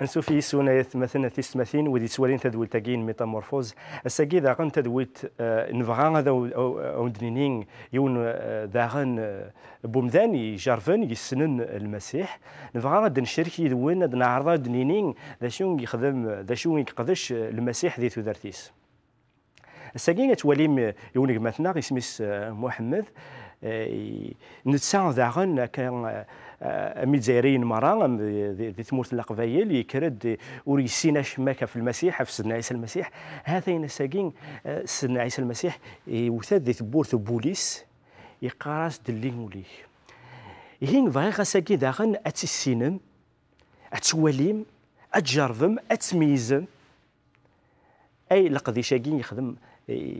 نسوفي سونا مثلا تيستماثين ودي سوالين تدويل تاكين ميتامورفوز الساكي داغن تدويت نفغان هذا وندنينين يون داغن بومدان يجرفن يسنن المسيح نفغان غاد نشارك يدوين هاد نعرض دنينين ذا شو يخدم ذا شو يقدش المسيح ذي تودرتيس الساكي تواليم يونيك مثلا اسميس محمد نتساعد داغن كان ميزيرين مرة ذي ثمورة القبائل يكرد وريسيناش ماكا في المسيح في سيدنا عيسى المسيح هذين الساقين سيدنا عيسى المسيح وثاد ذي ثبورث بوليس يقراس دلي موليه هين فغيغا ساقي داغن اتسينم اتواليم اتجربم اتميزم اي لقد شاقين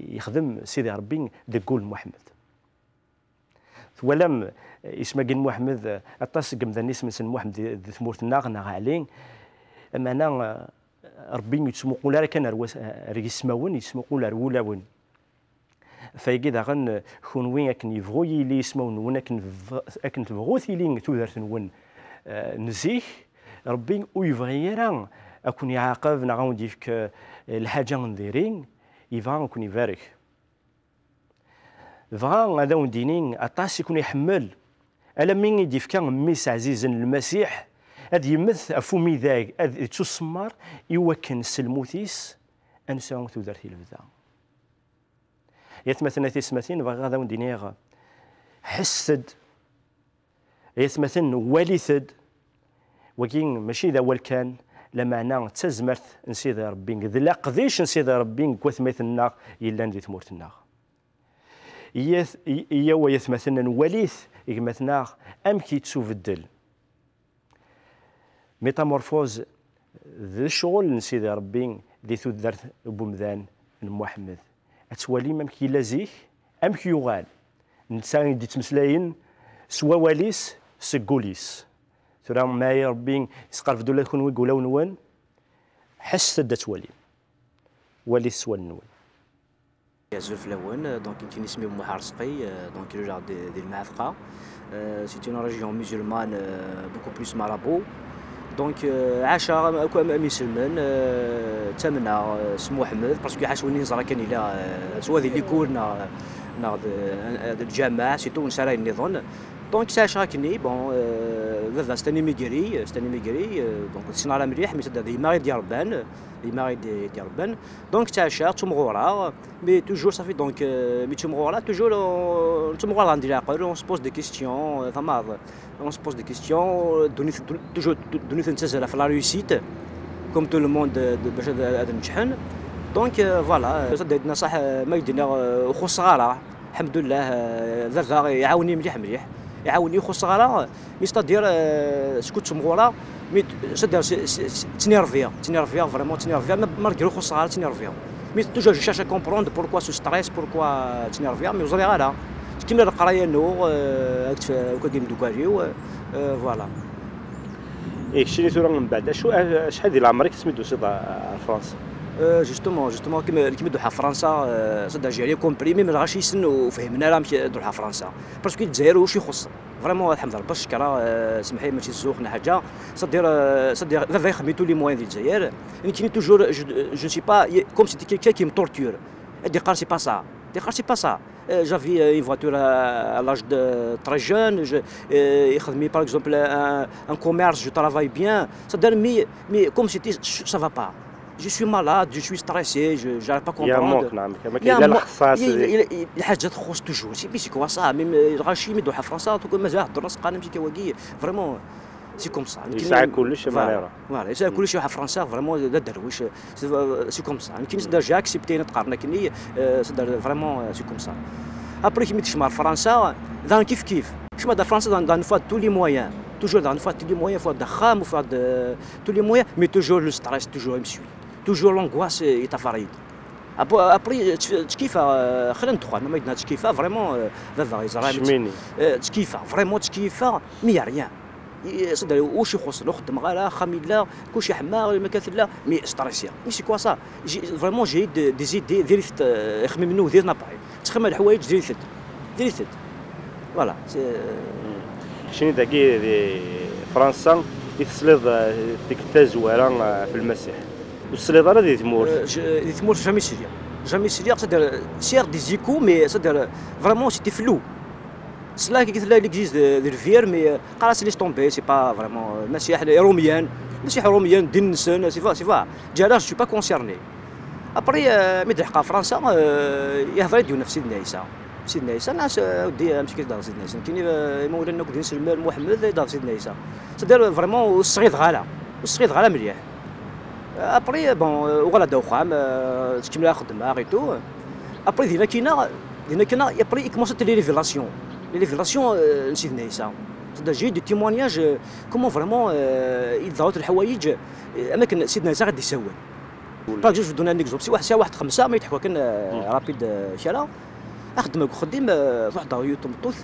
يخدم سيدي ربي دقول محمد ولم اسماكين محمد اطاس قمذا نسم سن محمد ذي ثمورت الناغ عليه اما انا ربي يتسمو لا كان ريسماون يسمو لا ولاون فايكي داغن خونوين اكن يبغوا يلي يسمون ون اكن تبغوا ثيلين تودرت نون نزيه ربي ويبغي راه اكون يعاقب نعاود ديك الحاجه نديرين يبغى نكون يبارك فغا هذا وندينين اطاس يكون يحمل الا من يديف كان ميس عزيز المسيح هاد يمث افومي ذاك هاد تسمر يوكن سلموتيس انسان تودرتي البدا يتمثل تسمتين فغا هذا وندينيغا حسد يتمثل والثد وكين ماشي ذا كان لمعنى تزمرت نسيد ربي ذلا قديش نسيد ربي كوثمثلنا يلا ندي ثمورتنا إيا يثمثلنا وليث يغمثنا أم كي تسوفدل ميتامورفوز ذي الشغل نسيدي ربي ذي تودرت بومذان محمد أتوالي أم كي لازيك أم كي يغال نسان دي تمسلاين سوا واليس سكوليس ترى ما ربي يسقرف دولا كون ويقولوا نوان حس تدت وليس سوا نوان يعزف لون دونك كاين اسمه محارسقي دونك رجع ديال المعفقه سي اون ريجيون مسلمان بوكو بلوس مارابو دونك عاش مسلمان تمنى سمو محمد باسكو عاش وين نزرا كان الى سوا اللي كورنا ناض الجامع سيتو نسراي النظام دونك ساشا كني بون فافا ستاني ميغري دونك تسنى مليح مي تدا ماري ديال ربان ماري ديال ربان دونك تاشا تمغورا مي توجور صافي دونك مي تمغورا توجور تمغورا عندي العقل اون سبوز دي كيستيون فما اون سبوز دي كيستيون دوني توجور دوني تنتزل في لا ريوسيت كوم تو لو موند باش هذا نجحن دونك فوالا صدقنا صح ما يدينا خو صغار الحمد لله فافا يعاوني مليح يعاوني خو صغار مي ستادير سكوت تمغورا مي صدق تنيرفيا فريمون تنيرفيا مالغري خو صغار تنيرفيا مي توجور جو شاش ا كومبروند بوركوا سو ستريس بوركوا تنيرفيا مي وزري غالا كيما القرايه نو وكاين دوكاريو فوالا ايه شنو تورا من بعد شحال ديال عمرك سميتو سيدا فرنسا جوستومون كيما دوحا فرنسا صدق جيري كومبريمي ما غاش يسن وفهمنا راه دوحا فرنسا باسكو الجزائر واش يخص فريمون الحمد لله باش شكرا سمحي ماشي الزوخنا حاجه صدير فافا يخدموا لي موان ديال الجزائر يعني كاين توجور جو سي با كوم سي كيلكان كي مطورتور دي قال سي با سا j'avais une voiture à l'âge de très jeune, j'ai par exemple un commerce, je travaille bien, c'est-à-dire mais comme c'était ça va pas. Je suis malade, je suis stressé, je n'arrive pas à comprendre. Il y a حاجة تخص toujours. C'est quoi ça? Même الغاشي مي دوحة فرنسا تقول مازال هضر راسك قال نمشي كواكي فريمون سي كوم سا. يساعد كلش ماليرا. فوالا يساعد كلش دوحة فرنسا فريمون درويش سي كوم سا. يمكن صدر جا اكسبتي نتقارن كني صدر فريمون سي كوم سا. ابري كي تشمر فرنسا دان كيف شما دا فرنسا دان فوا تو لي مويان توجور دان فوا تو لي مويان فوا دخام وفوا تو لي مويان مي توجور لو ستريس توجور يمشي توجور لونغواس يتفريد ابري تكيفا خلينا ندخل ما يدنا تكيفا فريمون فافا يزرا تكيفا فريمون تكيفا مي ريان صدق واش يخص نخدم غير خامي لا كلشي حمار ما كاثر لا مي ستريسيا ماشي كوا سا فريمون جي دي زيدي ديريت يخمم منو دير ناباي تخمم الحوايج ديريت فوالا شنو داكي فرنسا يتسليض ديك التزويره في المسيح والسليض راه دي تمور جامي سيريا جامي سيريا c'est-à-dire سير دي زيكو مي c'est-à-dire vraiment c'était flou cela qui est l'église de Rivière mais قال سي لي تومبي سي با فريمون المسيح روميان المسيح روميان دين نسان سي فا جا جو با كونسيرني ابري مي دحقا فرنسا يهضر يديو نفس سيدنا عيسى سيدنا عيسى الناس ودي مشكل دار سيدنا عيسى كاين مولانا كدين سلمان محمد دار سيدنا عيسى c'est-à-dire فريمون الصغير غالا الصغير غالا مليح ابري بون وغالا داو خام تكمل خدمه غيتو ابري دينا كاينه ابري كومونسات لي ريفيلاسيون لسيدنا عيسى c'est-à-dire جي دي تيمونياج كومون فريمون يظهروا الحوايج اماكن سيدنا عيسى غادي يساوي باغ جو دون ان اكزومبل سي واحد خمسه ما يتحكوا كان رابيد شالا خدم واحد يوتيوب طوث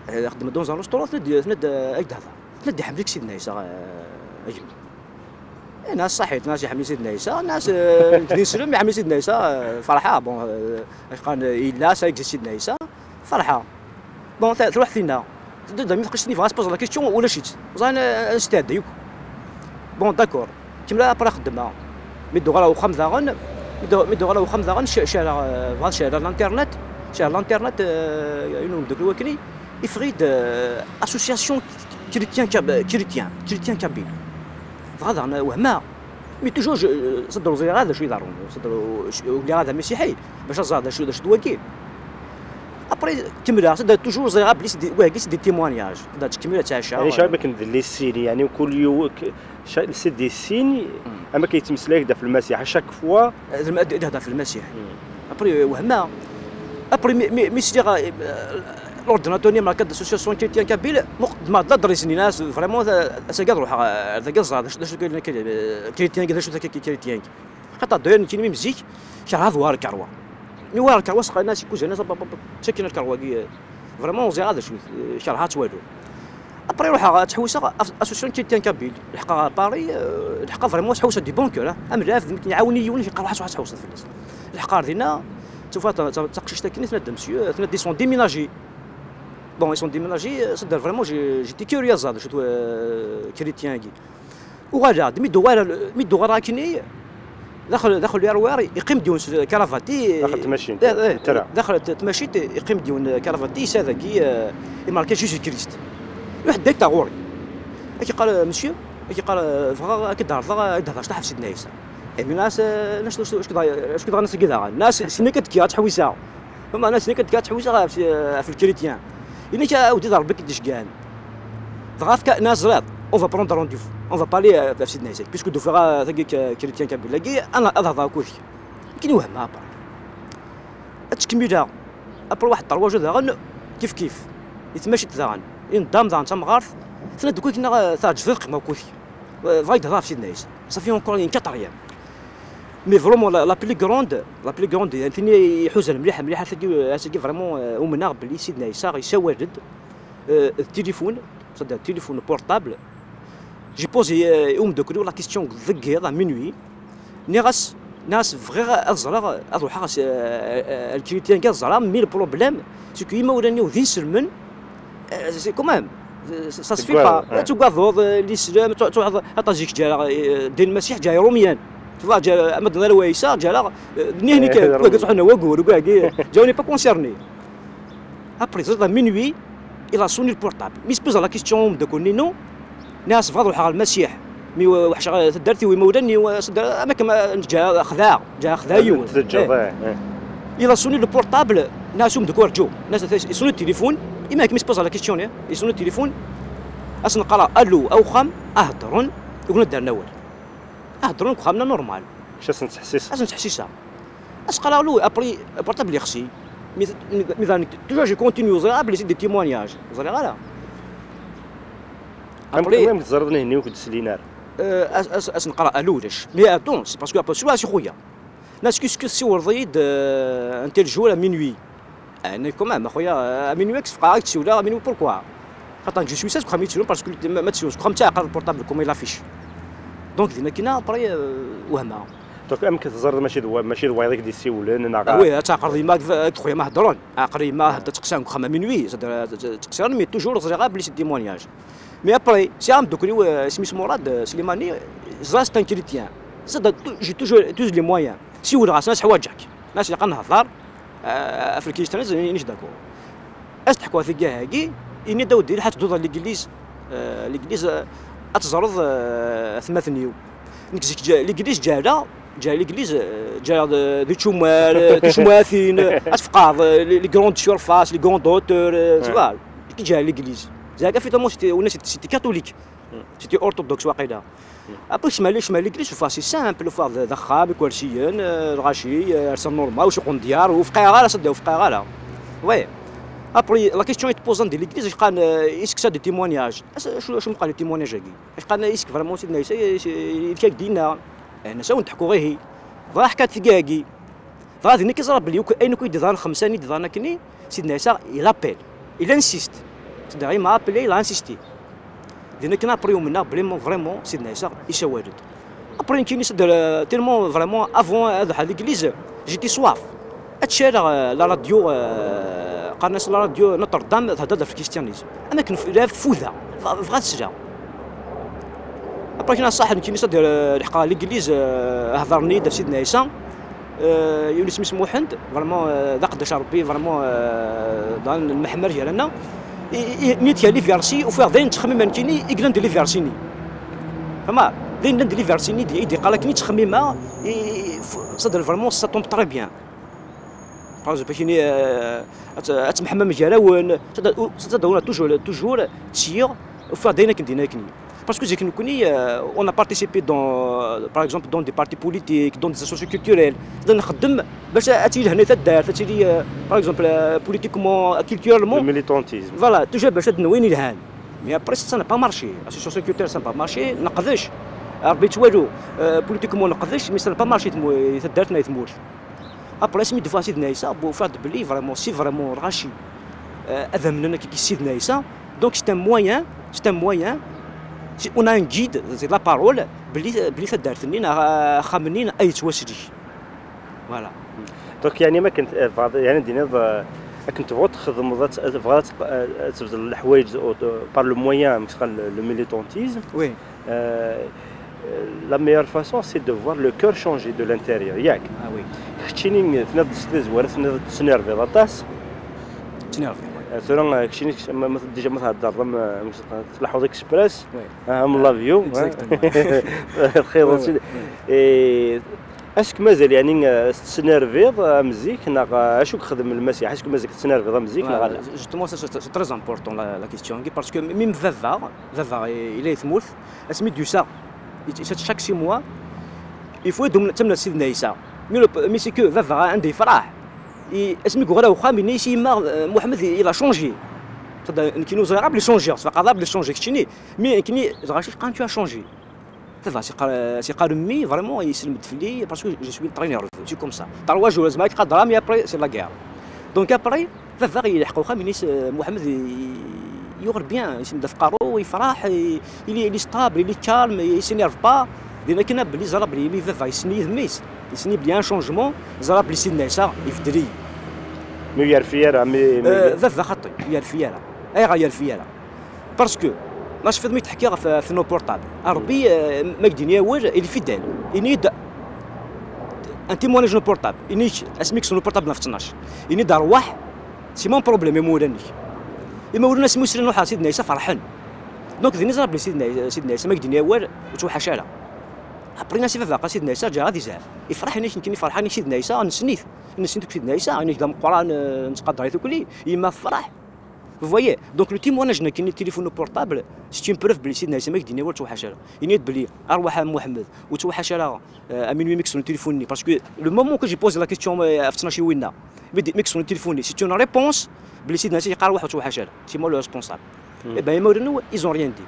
خدم دون زون ريستورون ثند اكد هذا ثند يحملك سيدنا عيسى اجمل ناس صحيت ناس يحملوا سيدنا عيسى ناس كدين سلم يحملوا سيدنا عيسى فرحه بون قال الا سيدنا عيسى فرحه بون تروح فينا ما تبقاش نيفا سبوز لا كيستيون ولا شيت زين نستعد يوك بون داكور كملا برا خدمه ميدو غلا وخم ذاغن ميدو غلا وخم ذاغن شارع الانترنت ينوم دوك الوكري يفريد اسوسياسيون كريتيان كابيل هذا انا وهما مي توجور صدروا زي هذا شو يدارون صدروا اللي هذا مسيحي باش زاد شو دواكي ابري كملها صدر توجور زي غاب ليس دي تيموانياج دا تكمل تاع الشعب يعني شباب كندير لي السيري يعني وكل يوم سيدي السين اما كيتمثل هكذا في المسيح شاك فوا هذا في المسيح ابري وهما ابري مي سيغا لورديناتور ماركات داسوسياسيون كريتيان كابيل ما درسني ناس فريمون اسكاد روح هذا كازا داش كريتيان كذا شو كريتيان خاطر داير كيني مزيك شحال هذا وار كاروا نوار الكروا سقى الناس يكوز هنا تشكين الكروا فريمون زي هذا شو شرحات والو ابري روح تحويسه اسوسيون كريتيان كابيل لحقا باري لحقا فريمون تحويسه دي بونكور املاف يمكن يعاوني يوني يلقى واحد تحويسه في الناس لحقا دينا سوف تقشش تاكني ثنا مسيو ثنا دي سون ديميناجي بون يسون ديميناجي صدر فريمون جيتي كيوريوز هذا شتو كريتيان وغادا ميدو غرا كيني دخل يروار يقيم ديون كرافاتي دخل تمشي يقيم ديون كرافاتي هذاكي يماركي جيسوس كريست واحد داك تاغوري كي قال مسيو كي قال فغا كي دار هذا شطح في سيدنا عيسى يعني الناس واش كدا الناس كذا الناس سني كتكي تحويسه فما ناس سني كتكي تحويسه في الكريتيان يعني ودي ضربك دشكان ضغافك ناس زراد اون فا بروندر رونديفو اون فا بالي في سيدنا عيسى بيسكو دو فيغا ثقيك كريتيان كابيل لاكي انا اضغط كوثي يمكن وهم ابا تكميلا ابر واحد الطرواج ذا كيف يتماشي ذا ينضم ذا تم غارث ثنا دوك كنا تاع جفق ما كوثي فايد ضاف سيدنا عيسى صافي اونكور 4 ايام مي فريمون لا بلي كروند يعني يحوز مليحه ثقي فريمون ومنا بلي سيدنا عيسى يساورد التليفون صدق التليفون بورتابل جي بوزي دوكلو لا كيستيون ذكي مينوي ناس فغير الزرا اروح الكريتيان كاع الزرا مي البروبليم سي كو يما ولاني وذين سلمن سي كومام سا سفي با تقاضوا الاسلام طاجيك جا دين المسيح جاي روميان تفا جا مدنا الويسا جا نهني كان قلت حنا واقول كاع جاوني با كونسيرني ابري زاد مينوي الى سوني البورتابل مي سبوز لا كيستيون داكوني نو ناس فاضوا حق المسيح مي وحش درتي ومولاني ما كما جا خذايو الى سوني البورتابل ناسهم دكور جو ناس يسوني التليفون اما كيما سبوز لا كيستيون يسوني التليفون اصلا قرا الو او خم اهضرون يقولوا دارنا والو اهضرون خمنا نورمال واش تحسيسها اش قرا له ابري بورتابل يخسي مي توجور جي كونتينيو زرا بلي سي دي تيمونياج زرا غالا المهم تزردنا هني وكتسلينا اس نقرا الولاش مي اتون سي باسكو ابا سوا سي خويا ناس كيسكو سيور ضيد انت الجول مينوي انا كومام اخويا مينوي كتفقا تسولا مينوي بوركوا خاطر جو سويسات كخا ميتسون باسكو ما تسولش كخا متاعقل البورتابل كوم لافيش دونك دينا كاينه ابري وهمها دونك ام كتزرد ماشي دويضيك دي سيولن وي تاقري ما خويا ما هضرون عقري ما تقسان كخا مينوي تقسان مي توجور زريغا بلي سي ديمونياج مي ابري سي عام دوكري سميتو مراد سليماني زاست ان كريتيان زاد جي توجور لي مويان سي ولد غاس ناس حوايجك ناس اللي قنهضر افريكيش تنز نيش داكو استحكوا في كاع هاكي اني داو دير حتى دوض الانجليز الانجليز اتزرد ثماثنيو نكزيك الانجليز جا الانجليز جا دي تشوماثين اتفقار لي كروند شورفاس لي كروند اوتور سوال كي جا الانجليز زاكا في تموس والناس سيتي كاثوليك سيتي اورثودوكس واقيلا ابري شمال الانجليز فاسي سامبل فواز ضخام كوالشيين الغاشي ارسل نورمال وشي ديار وفقيغه صدق وفقيغه وي ابري لا كيستيون يتبوزون دي ليغليز اش قال اسك سا دي تيمونياج شنو بقى لي تيمونياج هاكي اش قال اسك فريمون سيدنا عيسى كاك دينا انا ساو نضحكوا غير هي ضا حكات في كاكي غادي ني كيزرب لي اين كويد ضان خمسه ني ضان كني سيدنا عيسى يلابيل il insiste سيدنا ما ابلي لا انسيستي دينا كنا بريو منا بلي فريمون سيدنا عيسى يشوالد ابري كاين يصدر تيرمون فريمون افون هذا ليغليز جيتي سواف اتشال لا راديو قال الناس لا راديو نوتردام تهضر في الكريستيانيزم انا كنت فوذا بغات السجا ابري كاين صح كاين يصدر الحقا الانجليز هضرني دار سيدنا عيسى يونس سميت محمد فريمون ذا قداش ربي فريمون دان المحمر ديالنا نيت لي فيرسي وفيه داين تخميم كايني يقلن لي فيرسيني فما داين لي فيرسيني دي قال لك ني تخميمه صدر فريمون سا طومب تري بيان باغ كايني اتمحمى مجراون صدقونا توجور تسير وفيه داينا كندينا كني باسكو زي كنكوني اون ا بارتيسيبي دون باغ اكزومبل دون دي بارتي بوليتيك دون دي اسوسياسيون كولتوريل نخدم باش اتي لهنا تدار تاتي لي باغ اكزومبل بوليتيكمون كولتورالمون ميليتونتيزم فوالا توجور باش نويني لهان مي ابري سا با مارشي اسوسياسيون كولتوريل سا با مارشي نقدش ربيت والو بوليتيكمون نقدش مي سا با مارشي تدارتنا يتموت ابري سميت دفوا سيدنا عيسى بو فاد بلي فريمون سي فريمون راشي هذا مننا كي سيدنا عيسى دونك سي ان موان اون ان جيد سي لا بارول بلي دارتني خامنين اي تواسلي فوالا دونك يعني ما كنت يعني دينا كنت تبغى تخدم بغات تبدل الحوايج بار لو موان لو ميليتونتيزم وي la meilleure façon c'est de voir le cœur changer de l'intérieur ياك وي خشيني تنض زوار تنرفي لاطاس تنرفي ثورا كشيني ديجا ما تهضر تلاحظ اكسبريس ام لاف يو الخير سيدي اسك مازال يعني تنرفيض مزيك اشو كخدم المسيح اسك مازال تنرفيض مزيك لا جوستومون سي تري امبورطون لا كيستيون باسكو ميم فافا الى يثموت اسمي دو سا chaque 6 mois il faut يدوم تمنا سيدنا عيسى مي سي كو فافا عنده يفرح اسمي غرا وخا مي سي محمد الى شونجي كي نوز راب لي شونجي فقط لي شونجي كشيني مي كني غاشي قان تو شونجي فافا سي قال مي فريمون يسلم تفلي باسكو جو سوي ترينير سي كوم سا تروا جو لازم يقدر مي ابري سي لا غير دونك ابري فافا يلحقوا خا مي محمد يغر بيان يسمى دفقارو ويفرح يلي ستابل يلي كالم يسينيرف با دينا كنا بلي زرب لي مي فافا يسني ميس يسني بلي ان شونجمون زرب لي سيدنا عيسى يفدري مي يرفيرا مي فافا خطي يرفيرا اي غا يرفيرا باسكو ماش فدمي تحكي في نو بورطابل ربي ما قديني وال اللي فيدال ينيد ان تيموناج نو بورطابل ينيد اسميك نو بورطابل في 12 ينيد ارواح سي مون بروبليم يمولني إما ولنا سمو سيرين وحا سيدنا عيسى فرحان دونك ذي نزرب لي سيدنا عيسى ما قدني والو وتوحش له ابري ناس فافا سيدنا عيسى جا غادي زاف يفرح انا كنت فرحان سيدنا عيسى نسنيت سيدنا عيسى انا قدام القران نتقدر هذا كلي يما فرح فوايي دونك لو تيموناج كاين التليفون بورطابل سي بروف بلي سيدنا عيسى ما قدني والو توحش له ينيد بلي ارواح محمد وتوحش له امين ميكسون تليفوني باسكو لو مومون كو جي بوز لا كيستيون افتنا شي وينا بدي ميكسون تليفوني سي اون ريبونس بلي سيدنا عيسى يقال واحد توحش له سي مو لو ريسبونسابل اي بان يمورنا ايزون ريان دي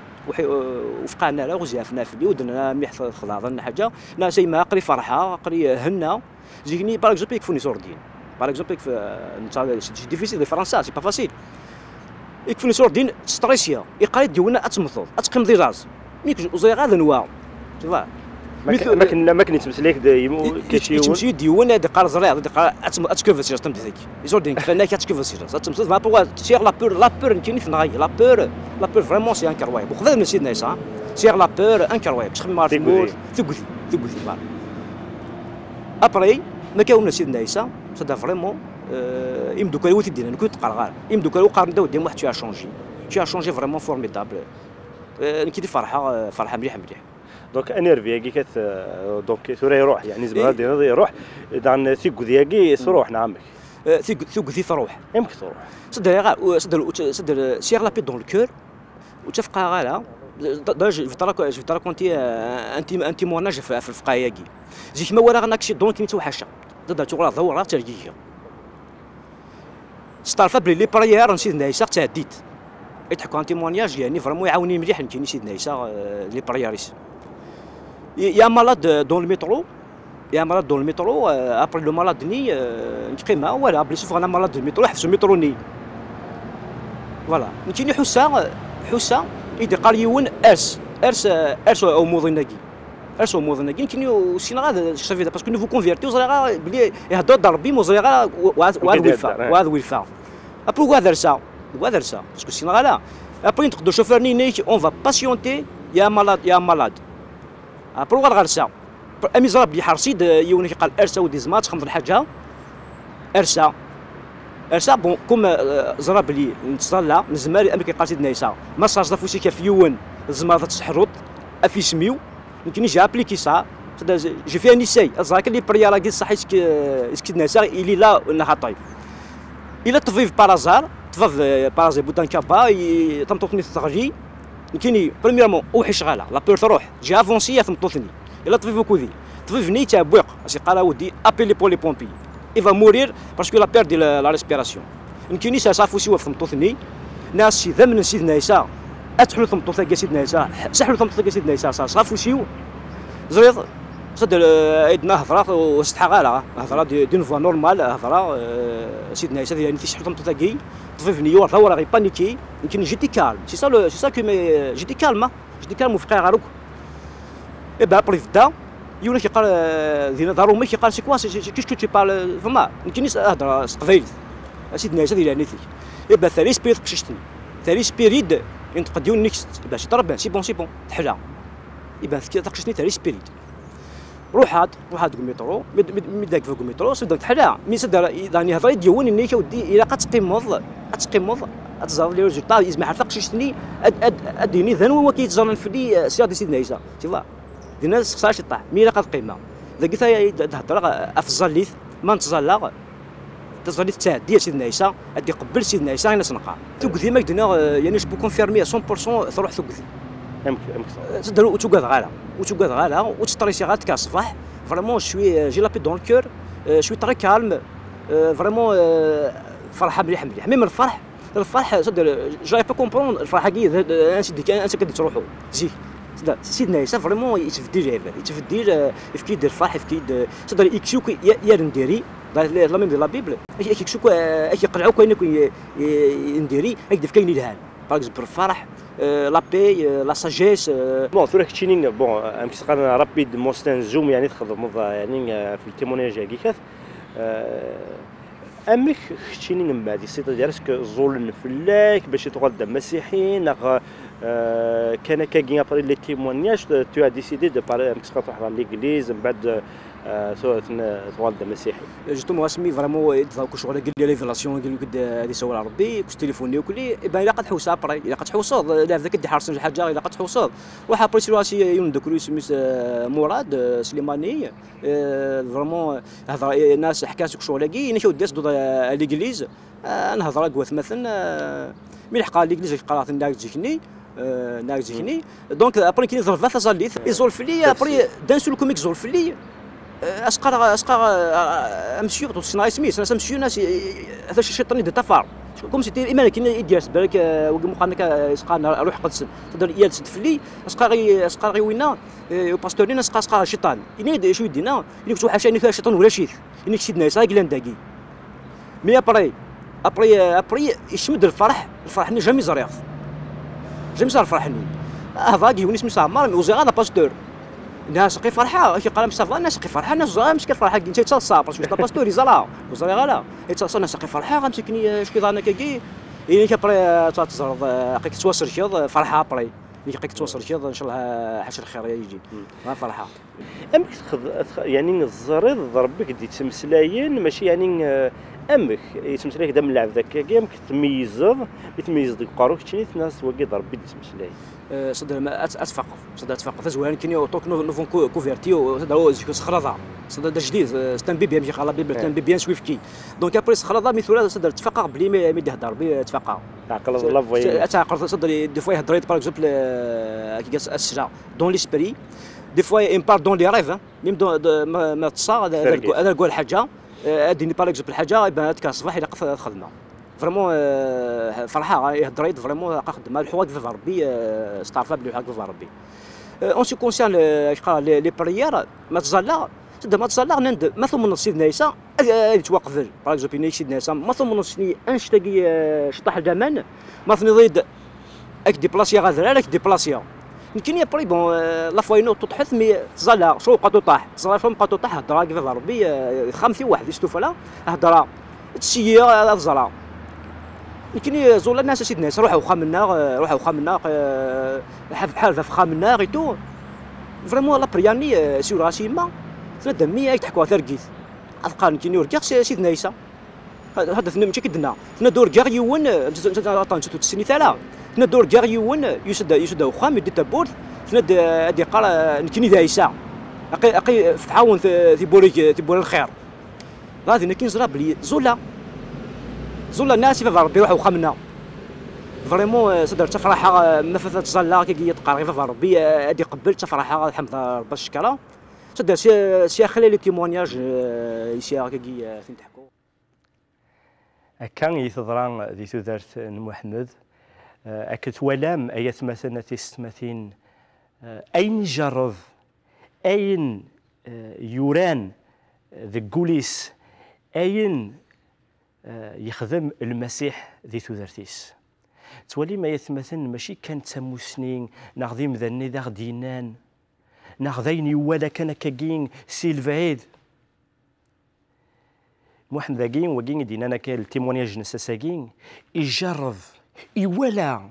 وفقعنا له وزافنا في ودنا مليح خضاضنا حاجه ناس ما قري فرحه قري هنا جيني باغ اكزومبل يكفوني سوردين باغ اكزومبل سي ديفيسيل دي فرنسا سي با فاسيل يكفوني سوردين ستريسيا يقال ديونا اتمثل اتقم دي راز ميك وزي غاد نوا تفا ما كان يتمسلك كيتمشي ديون هذا قال زريع هذا قال اتكوف سير تم ديك يزور ديك فناك اتكوف سير تمسل ما بوا سير لا بور كاين في نغاي لا بور فريمون سي انكرويبل وخذ من سيدنا عيسى سير لا بور انكرويبل تخمم مع الموت ثقثي ابري ما كاون سيدنا عيسى سدا فريمون يمدو كان يوث دينا كنت قرغار يمدو كان قارن داو ديما واحد شي شونجي فريمون فورميدابل كي فرحه مليح دونك انيرفي كي كت دونك ثوري يروح يعني زعما هذا يروح دان ثيق دياكي صروح نعمك ثيق ذي تروح يمكن تروح صدر سير لابي دون الكور وتفقى غالا درج في ترى كنتي انت موناج في الفقاياكي زيك ما ورا غناك شي دونك متوحشه ضد تغرا ضوره ترجيه ستارفا بلي لي بريير سيدنا عيسى تعديت يتحكوا ان تيمونياج يعني فريمون يعاوني مليح نكيني سيدنا عيسى لي برييريس يا مالاد دون الميترو ابري لو مالاد ني نقيمها ولا بلي سوف انا مالاد الميترو حبسوا الميترو ني فوالا نكيني حسا يدي قاريون ارس او موظناكي نكيني السينغال شافي باسكو نو فو كونفيرتي وزريغا بلي يهضروا ضربي وزريغا وهذا ويلفا ابرو هذا باسكو السينغال ابري نقدروا شوفيرني نيك اون فا باسيونتي يا مالاد ابرو غارسا امي زرب لي حرسيد يوني قال ارسا ودي زمات خمض الحاجه ارسا بون كوم زرب لي نتصلى نزماري امي قال سيدنا عيسى ما صار فوسي كفيون زمات تسحرط افي سميو يمكن جا ابليكي سا جي في ان ايساي ازراك اللي بريالا كي صحيت سيدنا عيسى الي لا انها طيب الى طفيف بارازار بوتان كابا تمططني الثغجي كايني بريميرمون اوحش غالا لا بور تروح جي افونسي ثمططني الا طفيف كودي طفيفني تاع بويق اش قال ودي ابيلي بولي بومبي اي فا مورير باسكو لا بير دي لا ريسبيراسيون يمكنني صافو سي ثمططني ناس شي ذمن سيدنا عيسى اتحلو ثمططه كاع سيدنا عيسى سحلو ثمططه كاع سيدنا عيسى صافو سيو زريض صدر عندنا هضره واستحى غالا هضره دي فوا نورمال هضره سيدنا عيسى يعني تيشحلو ثمططه كي طفيفني ورا غي بانيكي يمكن جيتي كالم سي سا كو جيتي كالم وفقي غاروك اي با ابري فدا يونا كيقال دينا ضروري كيقال سي كوا كيش كو تي بارل فما يمكن هضره قبيل سيدنا عيسى ديال نيتي اي با ثري سبيريت قششتني ثري سبيريد ينتقديو نيكست باش تربى سي بون تحلا يبان تقششني ثري سبيريد روح هاد الميترو مداك فوق الميترو سد تحلا مي سد يعني هضري ديوني نيك ودي الى قتقيمض اتزاف لي ريزولتا يسمح حتى قششتني اديني ذن هو كيتزرن في لي سيادة سيدنا عيسى تيلا دينا خصها شي طاح مي قد قيمه لقيتها تهضر افزال ليث ما نتزال تزاليت تاع ديال سيدنا عيسى ادي قبل سيدنا عيسى انا سنقع ثقثي ما قدنا يعني جو بو كونفيرمي 100% تروح ثقثي يمكن تقدر وتقاد غالا وتطريسي غالتك الصباح فريمون شوي جي لابي دون الكور شوي تري كالم فريمون فرحه مليح ميم الفرح صدر جاي با كومبرون الفرحه كي انت كدير تروحوا زي سيدنا عيسى فريمون يتفدي يفكي يدير الفرح يفكي صدر يكشوك يا نديري لا ميم دي لا بيبل يكشوك يقلعوك كاين نديري يكدف كاين الهان باغ اكزومبل الفرح لا بي لا ساجيس بون ثورك تشينينغ بون امس قالنا رابيد موستان زوم يعني تخدم يعني في التيمونياج كيف امك تشينينغ من بعد السيطه ديالك زول فلاك باش تغدى مسيحيين كان كاين ابري لي تيمونياج تو ا ديسيدي دو باري امك تروح ليغليز من بعد تغدى مسيحي جيتو مواسمي فريمون تفاوكو شغل قال لي ريفيلاسيون قال لك هذه سوال ربي كنت تليفوني وكلي بان الا قد حوس ابري الا قد حوصد لا ذاك دي حارس الحاجه الا قد حوصد واحد ابري سيرواسي يوندكرو سميت مراد سليماني فريمون هضر ناس حكات شغل كي نشاو داس ضد ليغليز انا هضر قوات مثلا ملي حقا ليغليز قرات ناك جيكني دونك ابري كاين ظرف ثلاثه زاليت يزول فلي ابري دان سول كوميك زول فلي اسقر امسيو تو سناي سميت انا امسيو ناس هذا الشيطان دي تفار كوم سيتي ايمان كاين يدير بالك وقمقانك اسقانا روح قدس تقدر يال سد فلي اسقر وينا باستور لينا اسقر الشيطان يني شو يدينا اللي كتو حاشا فيها الشيطان ولا شيء انك سيدنا عيسى قال نداكي مي ابري يشمد الفرح ني جامي زريف الفرحني هذا كي وني سميت عمار وزي غادا باستور الناس قي فرحه كي قال مصطفى الناس قي فرحه الناس زعما مش كفرحه انت تصاب باش باستوري زلا وزلا غلا يتصل الناس قي فرحه غمسكني شكي ظانا كي يعني كبري تزرد قيك توصل شيض فرحه بري اللي قيك توصل شيض ان شاء الله حاش الخير يجي ما فرحه امك يعني الزريض ضربك دي تمسلاين ماشي يعني امك يتمسلاك دام اللعب ذاك كيمك تميز ديك قاروك تشني ناس وكي ضرب دي تمسلاين صدر ما اتفق زوين كني توك نوفون كوفيرتيو صدر سخرضه صدر جديد ستان بي بيان خلا بي ستان بي بيان سويفكي دونك ابري سخرضه مثل صدر اتفق بلي ما يهضر بي اتفق تعقل الله فوي تعقل صدر دي فوا يهضر باغ اكزومبل كي السجا دون ليسبري دي فوا ان بار دون لي ريف ميم ما تصا هذا نقول حاجه اديني باغ اكزومبل حاجه يبان هكا الصباح الى خدمه فريمون فرحه يهضر يد فريمون خدمه الحوايج في ربي استعرف بلي الحوايج في ربي اون سي كونسيان لي بريير ما تزلا نند ما ثم نص سيدنا عيسى توقف باغ اكزومبل سيدنا عيسى ما ثم نص انشتاقي شطح الجمان ما ثني ضيد اك ديبلاسيا غادر عليك ديبلاسيا يمكن يا بري بون لا فاينو تطحث مي تزلا شو بقى تطاح تزلا شو بقى تطاح هضره كيف ربي خامثي واحد يستوفلا هضره تسيا الزرا يمكن زول الناس سيدنا روحوا وخا منا بحال في خا منا غيتو فريمون لا برياني سيو راسيما ثلاثه مية يضحكوا ثرقيت افقان كي نورجع سيدنا عيسى هذا فينا ماشي كدنا فينا دور كاع يون عطان تسني ثلاثه فينا دور كاع يون يسد وخام يدي تبور فينا هادي قال نكني ذا عيسى اقي تعاون في بوري الخير غادي نكين زرا بلي زولا الناس في ربي روحوا خمنا فريمون صدر تفرحه ما فاتت زلا كي يتقرا غير في ربي هادي قبل تفرحه الحمد لله رب الشكره صدر سي خلي لي تيمونياج يسيا كي فين تحكوا كان يتضران ذي تودرت محمد اكت ولام ايات مثلا تستمثين اين جرب اين يوران ذي كوليس اين يخدم المسيح ذي تودرتيس تولي ما يتمثل ماشي كان تموسنين ناخذين ذني ذا غدينان ناخذين ولا كان كاكين سيلفايد محمد ذاكين وكين دينا كان التيمونياج نساساكين يجرب يولا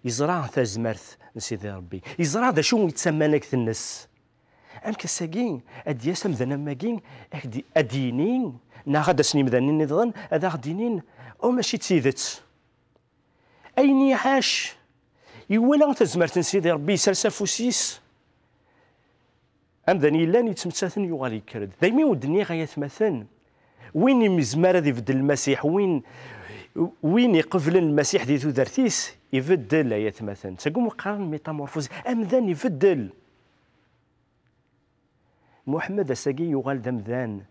يزرع تازمرت نسيدي ربي يزرع ذا شو يتسمى لك الناس ام كساكين ادياسم ذا نماكين ادينين ناخذ سني مذنين نظن هذا غدينين او ماشي تسيدت اين يحاش يولا تازمرت نسيدي ربي سلسفوسيس ام ذني لان يتمثلن يغالي كرد دايما ودني غيتمثل وين يمزمر هذا يبدل المسيح وين يقبل المسيح ذي تودرتيس يبدل يتمثل تقوم قارن ميتامورفوز امذان يبدل محمد الساقي يغال دمذان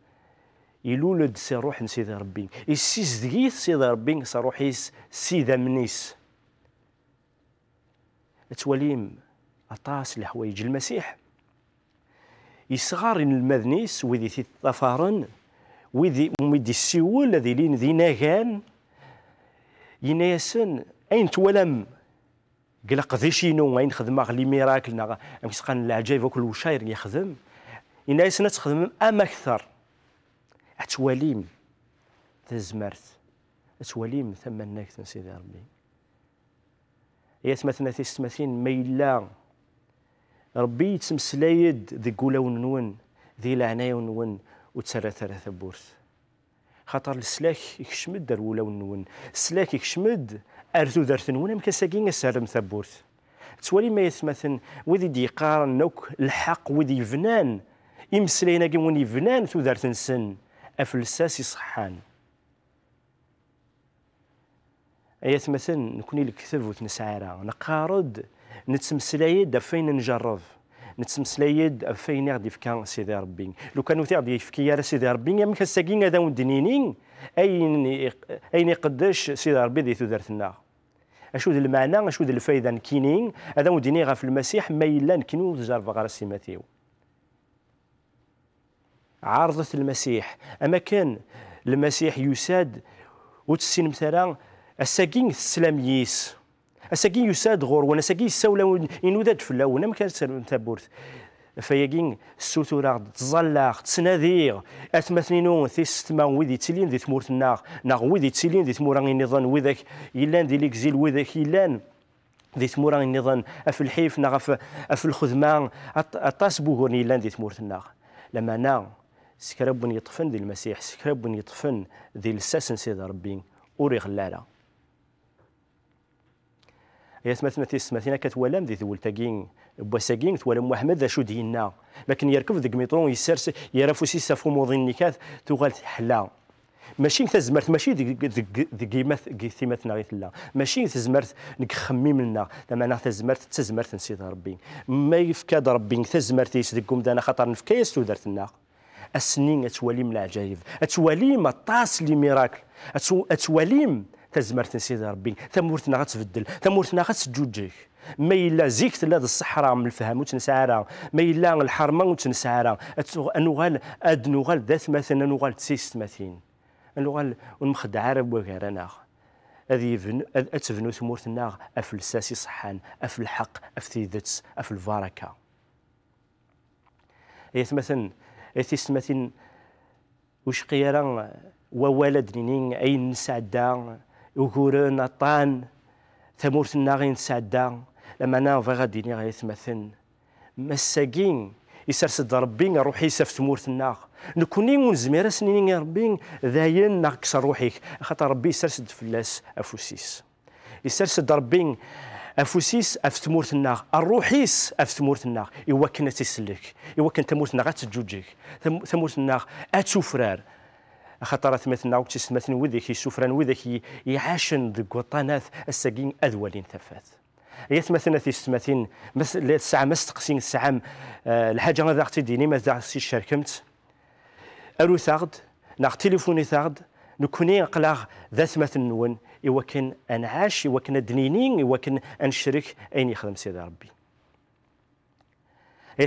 يلولد سي روح نسيدي ربي يسيس دقيت سيدي ربي صاروحيس سيدا منيس تواليم أطاس لحوايج المسيح يصغر المذنيس وذي تطفارن وذي السيول الذي لين ذي ناغان يناسن اين تولم قلق ذي شينو اين خدم لي ميراكل ناغا امسقان العجائب وكل وشاير يخدم يناسن تخدم ام اكثر اتواليم تزمرت اتواليم ثمناك سيدي ربي يتمثلنا تيستمثين ميلا ربي يتمسلايد ذي قولاون نون ذي لعنايون نون وتسرى ثلاثة بورث خاطر السلاك يكشمد دار ولاون نون السلاك يكشمد ارثو دارث نون يمكن ساكين السرم ثبورث توالي ما يتمثل وذي دي قارن نوك الحق وذي فنان يمسلينا كي وني فنان ثو دارث نسن افلساس يصحان ايات مثلا نكوني الكتاب وتنسعارا نقارد نتمسلايد فين نجرب نتمسلايد فين غادي يفكا سيدي ربي لو كانوا غادي يفكي يا سيدي ربي يمكن ساكين هذا ودنينين اين يقداش سيدي ربي ذي ثدرتنا اشو المعنى اشو الفايده كينين هذا ودني غا في المسيح ما الا نكنو تجرب غير سيماتيو عارضة المسيح اما كان المسيح يساد وتسين مثلا الساكين السلاميس الساكين يساد غور وانا ساكين الساوله ينودد في الاول ما كانت تابورث فياكين السوتورا تزلاق تسنادير اثمثنينو ثيستما ويدي تيلين دي تمورتنا ناغ ويدي تيلين دي تمورا النظام وذاك يلان دي ليكزيل وذاك يلان دي تمورا النظام في الحيف ناغ في الخدمه اطاس بوغون يلان دي تمورتنا لما انا سكرب يطفن دي المسيح سكرب يطفن دي الساسن سيد ربي اوري غلاله يا سمعتنا كتولام دي ثولتاكين بواساكين توالم محمد ذا شو دينا لكن يركب ذاك ميطرون يسرس يرافو سيسا فوموضين نيكات تغال حلا ماشي تزمرت ماشي ديك ثيماتنا غير لا ماشي تزمرت نخمم لنا لما انا تزمرت نسيت ربي ما يفكاد ربي تزمرت يسدكم دانا خاطر نفكايس تودرت لنا السنين اتواليم العجائب اتواليم الطاس لي ميراكل اتواليم تزمرت نسيت ربي ثمورتنا غتبدل ثمورتنا غتسجوجك ما إلا زيكت لا الصحراء من الفهم وتنسعرا ما إلا الحرمه وتنسعرا نغال نغال ذات مثلا نغال تسيست مثين نغال ونمخدع عرب وكارنا هذه اتفنو ثمورتنا اف الساسي صحان اف الحق اف ثيدتس اف البركه مثلا مثلا وش قيرا وولدني اين سعدا وكورن طان ثمورتنا غين سعدا لما انا غادي غيتمثل مساكين يسرسد ربي روحي سف ثمورتنا نكوني ونزمير سنين يا ربي ذاين ناقص روحك خاطر ربي يسرسد فلاس افوسيس يسرسد ربي افوسيس اف ثمورتنا الروحيس اف ثمورتنا ايوا كنا تسلك ايوا كنت ثمورتنا غتجوجك ثمورتنا اتشوفرار خاطر مثلنا وكتس مثلا وذاك يسفران وذاك يعاشن ذك وطانات الساكين اذولين ثفات مثلا في السماتين مثل الساعه ما استقسين الساعه الحاجه غادا اختي ديني ما داخسي شاركمت ارو ثاغد ناغ تليفوني ثاغد نكوني قلاغ ذات مثل نون ايوا كان انعاش ايوا كان دنينين ايوا كان انشرك اين يخدم سيدي ربي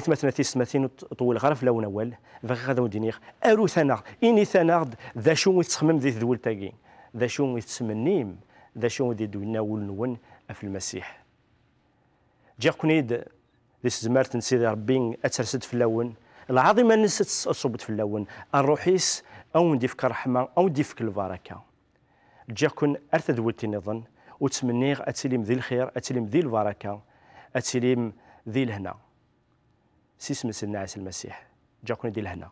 مثلا في السماتين طول غرف لون اول غادا ودينيغ ارو ثناغ اني ثناغ ذا شو يتخمم ذي ذول تاكي ذا شو يتسمنيم ذا شو ذي دونا ولنون في المسيح جاك كونيد ذي زمارت سيدي ربي اترسد في اللون العظيمه نست اصوبت في اللون الروحيس او نديفك الرحمه او نديفك البركه جاك كون ارث ذولتي نظن وتسمنيغ اتسليم ذي الخير اتسليم ذي البركه اتسليم ذي الهنا سيسم سيدنا عيسى المسيح جاكوني دي الهنا